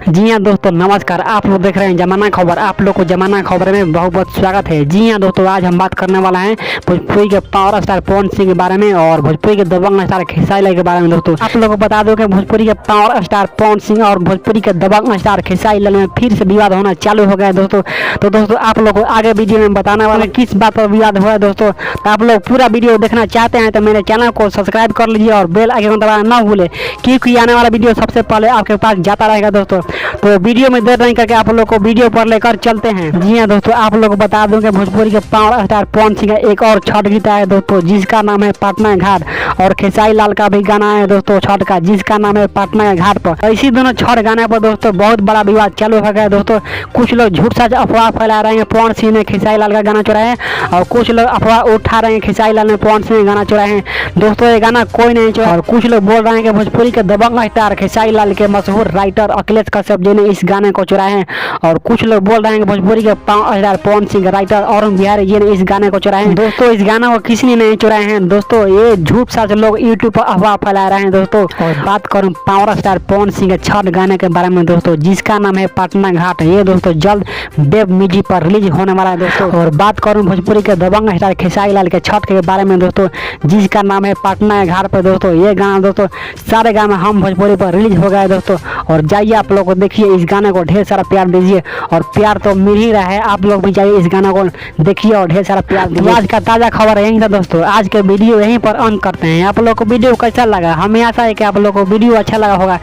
जी हाँ दोस्तों, नमस्कार। आप लोग देख रहे हैं जमाना खबर। आप लोग को जमाना खबर में बहुत बहुत स्वागत है। जी हाँ दोस्तों, आज हम बात करने वाला है भोजपुरी के पावर स्टार पवन सिंह के बारे में और भोजपुरी के दबंग स्टार खेसारी लाल के बारे में। दोस्तों आप लोगों को बता दो कि भोजपुरी के पावर स्टार पवन सिंह और भोजपुरी के दबंग स्टार खेसारी लाल में फिर से विवाद होना चालू हो गया है दोस्तों। तो दोस्तों आप लोग को आगे वीडियो में बताने वाले किस बात पर विवाद हुआ है दोस्तों। तो आप लोग पूरा वीडियो देखना चाहते हैं तो मेरे चैनल को सब्सक्राइब कर लीजिए और बेल आइकन दबाना न भूले, क्योंकि आने वाला वीडियो सबसे पहले आपके पास जाता रहेगा दोस्तों। तो वीडियो में देर नहीं करके आप लोग को वीडियो पर लेकर चलते हैं। जी हाँ दोस्तों, आप लोग को बता दूं कि भोजपुरी के पावर स्टार पवन सिंह का एक और छठ गीत है दोस्तों, जिसका नाम है पटना घाट। और खेसारी लाल का भी गाना है दोस्तों छठ का, जिसका नाम है पटना घाट पर। तो इसी दोनों छठ गाने पर दोस्तों बहुत बड़ा विवाद चालू हो गया दोस्तों। कुछ लोग झूठ सच अफवाह फैला रहे हैं पवन सिंह ने खेसारी लाल का गाना चुराया है, और कुछ लोग अफवाह उठा रहे हैं खेसारी लाल ने पवन सिंह ने गाना चुराया है। दोस्तों ये गाना कोई नहीं चुराया। और कुछ लोग बोल रहे हैं कि भोजपुरी के दबंग स्टार खेसारी लाल के मशहूर राइटर अखिलेश कश्यप जी ने इस गाने को चुराया है। और कुछ लोग बोल रहे हैं कि भोजपुरी के स्टार पवन सिंह राइटर अरुण बिहारी जी ने इस गाने को चुराया है। दोस्तों इस गाने को किसी ने नहीं चुराए हैं दोस्तों, ये झूठ सच लोग यूट्यूब पर अफवाह फैला रहे हैं दोस्तों। और बात करूं पावर स्टार पवन सिंह के छठ गाने के बारे में दोस्तों, जिसका नाम है पटना घाट। ये दोस्तों जल्द वेब म्यूजिक पर रिलीज होने वाला है दोस्तों। और बात करूं भोजपुरी के दबंग स्टार खेसारी लाल के छठ के बारे में दोस्तों, जिसका नाम है पटना घाट पर दोस्तों। ये गाना दोस्तों सारे गाने हम भोजपुरी पर रिलीज हो गए दोस्तों। और जाइए आप लोग को देखिए, इस गाने को ढेर सारा प्यार दीजिए, और प्यार तो मिल ही रहा है। आप लोग भी जाइए इस गाना को देखिए और ढेर सारा प्यार दीजिए। आज का ताज़ा खबर यही था दोस्तों। आज के वीडियो यहीं पर अंत करते हैं। आप लोग को वीडियो कैसा लगा, हमें आशा है कि आप लोग को वीडियो अच्छा लगा होगा।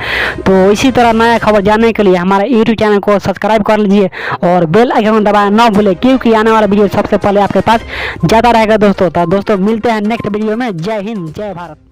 तो इसी तरह नया खबर जानने के लिए हमारे यूट्यूब चैनल को सब्सक्राइब कर लीजिए और बेल आइकन दबाना ना भूले, क्योंकि आने वाला वीडियो सबसे पहले आपके पास जाता रहेगा दोस्तों। तो दोस्तों मिलते हैं नेक्स्ट वीडियो में। जय हिंद, जय भारत।